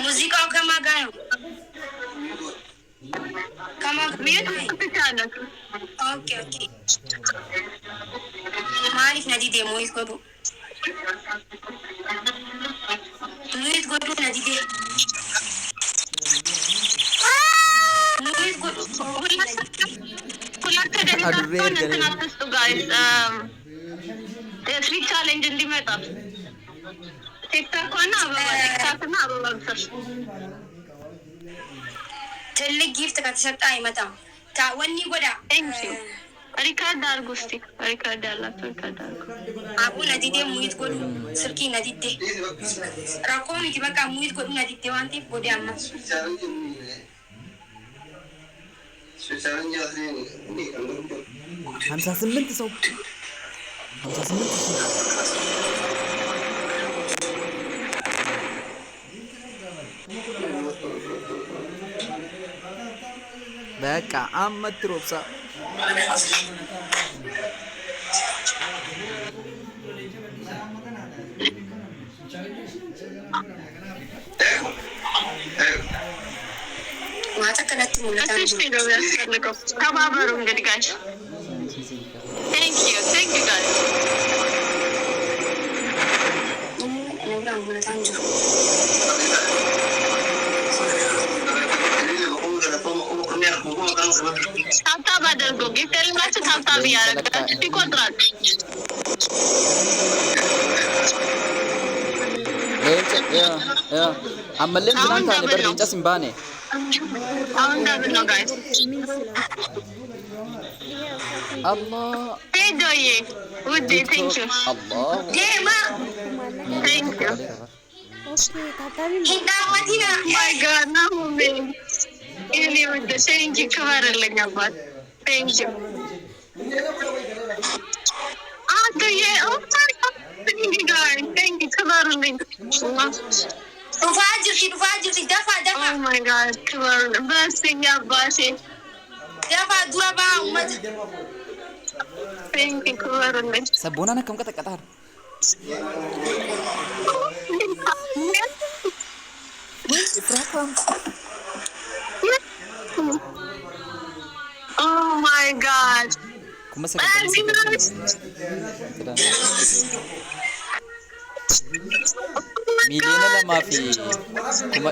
ሙዚቃው ከማን ጋር ነው? ከማን ጋር? ኦኬ ኦኬ ማሪፍ ነዲ ደሞ ይስቆዱ ሙይት ጎዱ ነዲ ደ ሙይት ጎዱ ሁላችሁ ደግሞ ተናስተው ጋይስ ትሪክ ቻሌንጅ እንዲመጣ ቲክቶክ እና አበባ ትልቅ ጊፍት ከተሰጠ አይመጣም። ታወኒ ጎዳ ሪካርድ አድርጉ እስቲ ሪካርድ ያላችሁ ሪካርድ አድርጉ። አቡነ ዲዴ ሙይት ጎዱ ስልኪ ነዲዴ ራኮን ይበቃ ሙይት ጎዱ ነዲዴ ዋንቲ ጎዲ አማስ ሀምሳ ስምንት ሰው በቃ አመት ሮብሳ ማተከለት ሙለታን ተባበሩ እንግዲህ ጋይስ thank you guys ነብራን ሙለታን ጁ ታብታብ አድርጎ ጊፍተሪማችሁ ታብታብ እያደረጋችሁ ይቆጥራል። አመለን ዝናንታ ነበር እንጫ ሲምባኔ አሁን ደብል ነው ጋይስ አላህ ቴጆዬ ውዴ ቴንክ ዩ አላህ ዴማ ቴንክ ዩ ኦኬ ታታቢ ሂዳማቲና ማይ ጋድ ነው ምን ኢሊ ውዴ ቴንክ ዩ ክበርልኝ አባት ቴንክ ዩ አቶዬ ኦ ማይ ጋድ ቴንክ ዩ ጋይስ ቴንክ ዩ ክበርልኝ ዱፋጅርቲ ደፋ ኦ ማይ ጋድ ክበርልኝ በስኛ ባሴ ደፋ ዱራባ ኡመት ቴንክ ዩ ክበርልኝ ሰቦናና ከም ቀጠቀጣር oh my god kuma sekali miliona la mafi kuma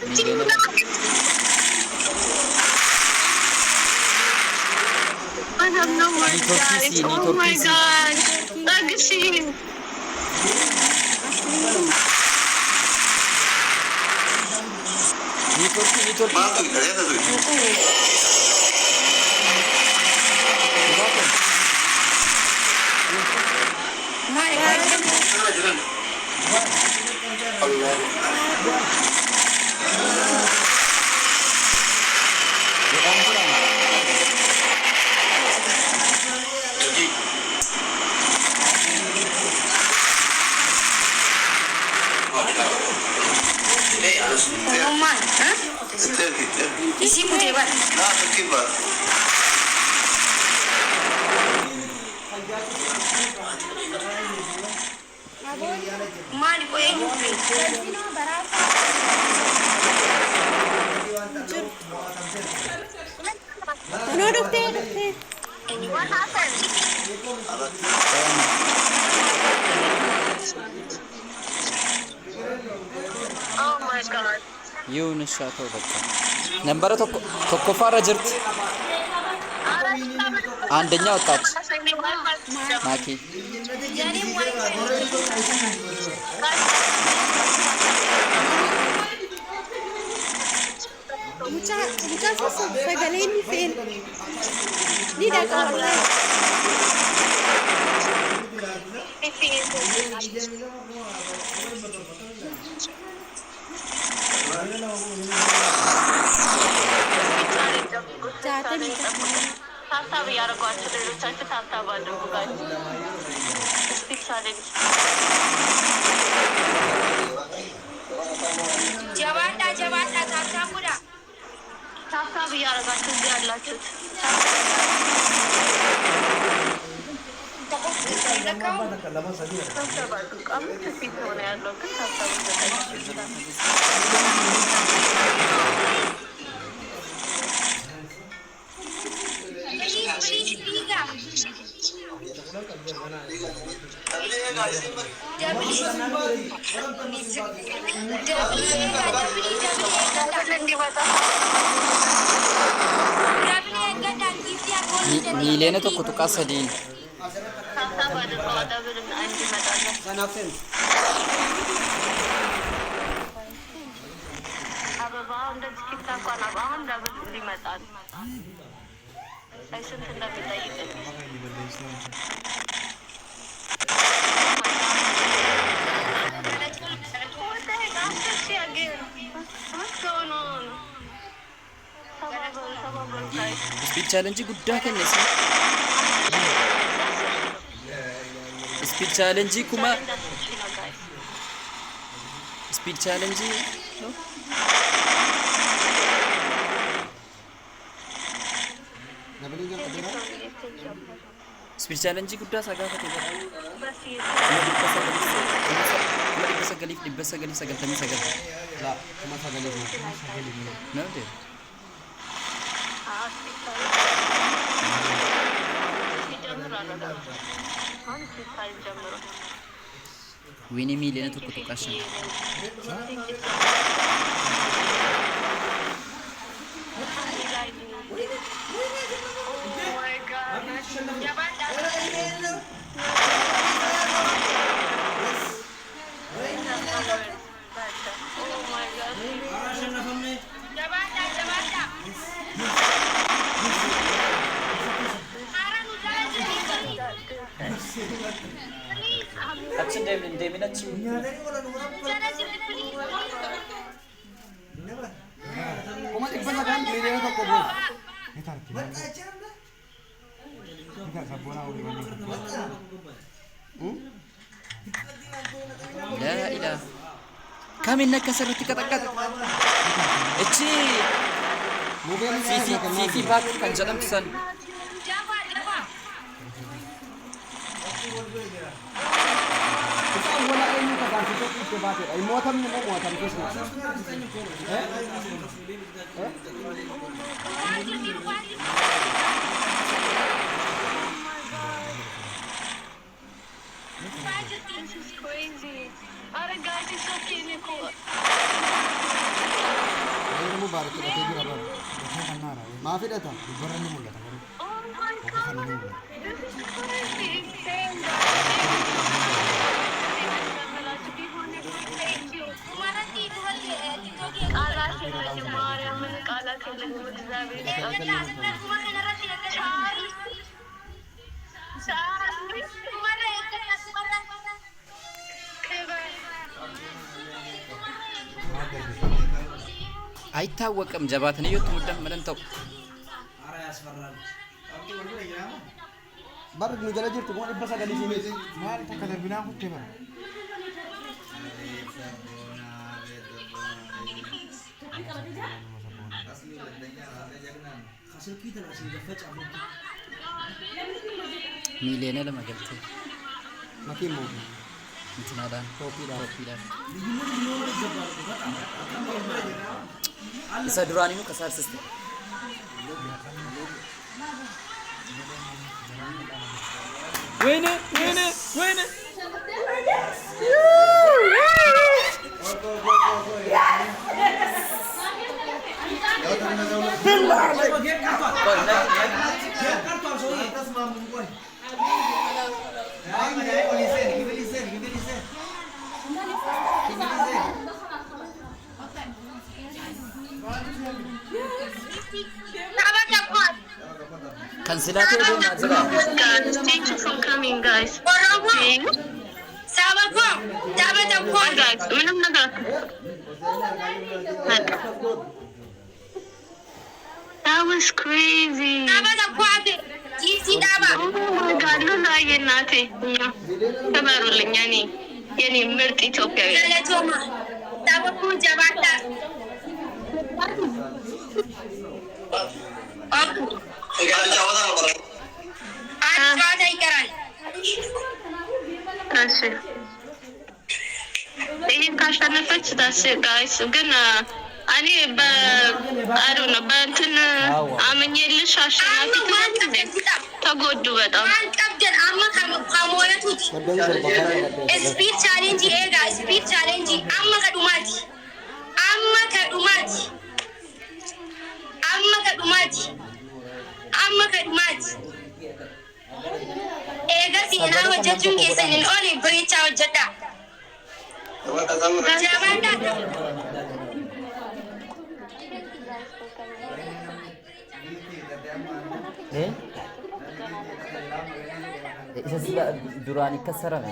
miliona la I have no more guys. Oh my god Legacy isi putih banget. Ah, terkibat. Mani ko yang no dokter. What happened? Oh my god. ይሁን ሻተው በቃ ነበር ተኮፋራ ጅርት አንደኛ ወጣች ማኪ mucha sagaleen feel nida ka wallahi जाते नहीं ታብታብ ያረጋችሁ ሌሎቻችሁ ታብታብ አድርጉ ጋይስ ስፒክ ቻሌንጅ ጀባታ ታብታቡዳ ታብታብ ያረጋችሁ እዚህ ያላችሁት Miileena tokko tuqaa sadiin. Speed challenge guddaa kenne si. Speed challenge kuma. Speed challenge. No? Speed challenge guddaa sagaa fate bara. Dibba sagalii sagaltamii sagal. La, kuma sagalii. No, de. Winnie miileena tokko tuqaa shan. Action demin action. Kuma ibsa kan miileena tokko boos. La ilah. Kami nak kasarati kata-kata. Eci. Fifi bag kan jalan pesan. Wala ini kata kita itu batik. Ai muatam ni muatam tu semua. This is crazy. Ara guys, it's okay, Nicole. Ini mu baru kita tidur apa? Maaf dah tak. Berani mula tak. Oh my god. This is crazy. Insane, guys. Thank you. Kala खेलने मारे हमने काला खेलने में ज़्यादा አይታወቅም ጀባትን እዩት ሙደም መለንተው Baru nu jala jirtu mo ibasa gali sini. Mal tak kada bina kutte bar. ሚሊዮን ለማገልጥ Makin mo. እንትናዳን Topi dah. ሰድራኒ ነው ከሳርስስ ወይኔ Kansilaate do mazra. Thank you for coming, guys. Guys, minum naga. That was crazy. Oh my god, no lie, Nati. Tabarulling, Yani, Mirt Ethiopia. እሺ ይሄን ካሸነፈች ዳስ ጋይስ ግን እኔ በአዶ ነው በእንትን አመኘልሽ አሸናፊ ተጎዱ በጣም አንቀብደን አማ ከሞለቱት ስፒድ ቻሌንጅ ኤጋ ስፒድ ቻሌንጅ አማ ከዱማቲ አማ ከዱማቲ አማ ከዱማቲ አማ ከዱማቲ ኤጋ ሲና ወጀቹን ኬሰንን ኦሊ ብሪቻ ወጀዳ ጀማዳ isa sila duraan ikkasaran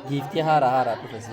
gifti hara tu pasti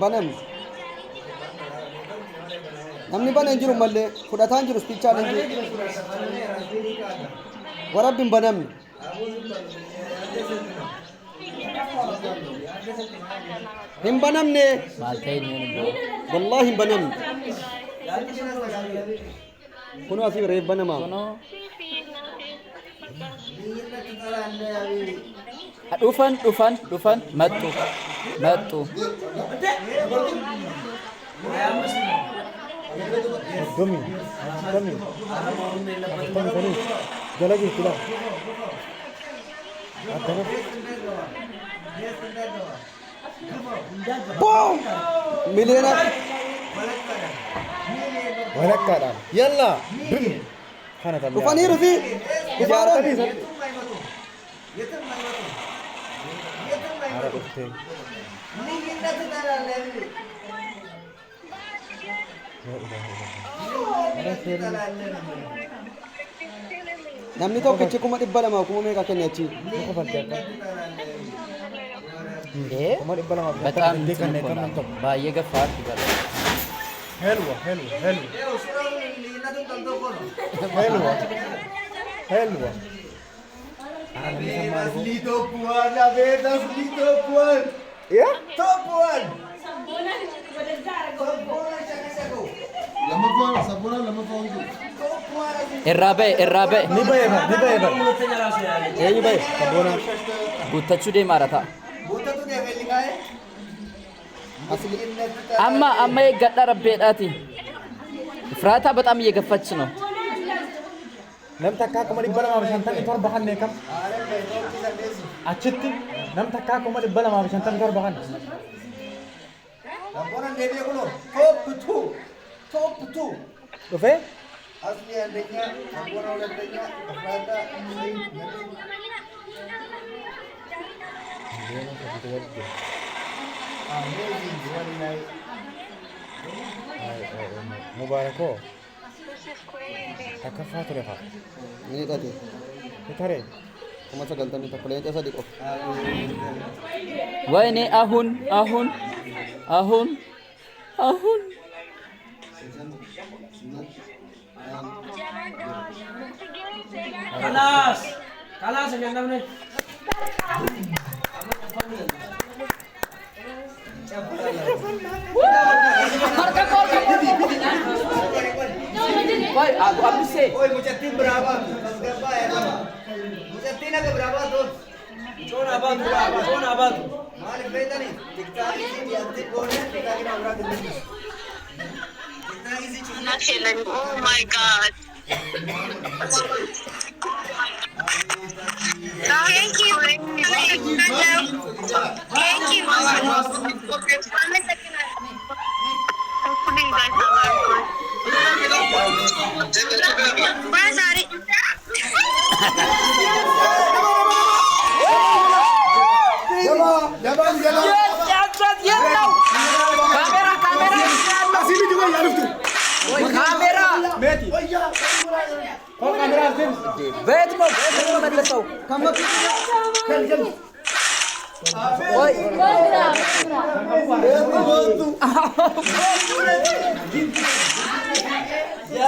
Banam. Namni bana jiru malle fudhataan jiru speech challenge. Warabbin banam. Him banam ne. Wallahi him banam. Kuno asif reef banama. Dufan matu Domi jala gitu lah boom milena walakada yalla kana tabi Dufan hiru fi Dufan namni tokkichi kuma dhibba lama kuma meeqa kenna achi በጣም ባየገፋት ይባላል helwa Lito Puan, a ver, Lito Puan. Ya? Top Puan. Lama phone. Errabe Ni baye. Ye baye. Sabona. guttachu de marata Buta tu dia kali kai. Asli amma የገዳ ረቤዳቲ ፍራታ በጣም እየገፋች ነው nam takka kuma dibbala ma bishantan itor bahan ne kam achitti nam takka kuma dibbala ma bishantan itor bahan Sabona devi kulo top 2 dofe asli andanya sabona ulatnya Afrada mubarako takafatu refa ini tadi itare kuma sagaltamii tokko leenca sadi qof ወይኔ አሁን خلاص خلاص يا جنبنا Boy, aku habis sih. Oi, muchatin berapa? Berapa ya? Muchatin agak berapa tuh? Zona apa tuh? Malik berita nih. Kita isi di antik boleh kita kira berapa dulu. Kita isi cuma Oh my god. Thank you. Thank you. Hopefully you guys have our food. Bye, Sari. Jalan. Kamera. Sini juga ya tuh. Woi, kamera. Beti. Oh iya. Oh kamera Sim. Bet mo mati tahu. Kamu kerja. Woi. Ya,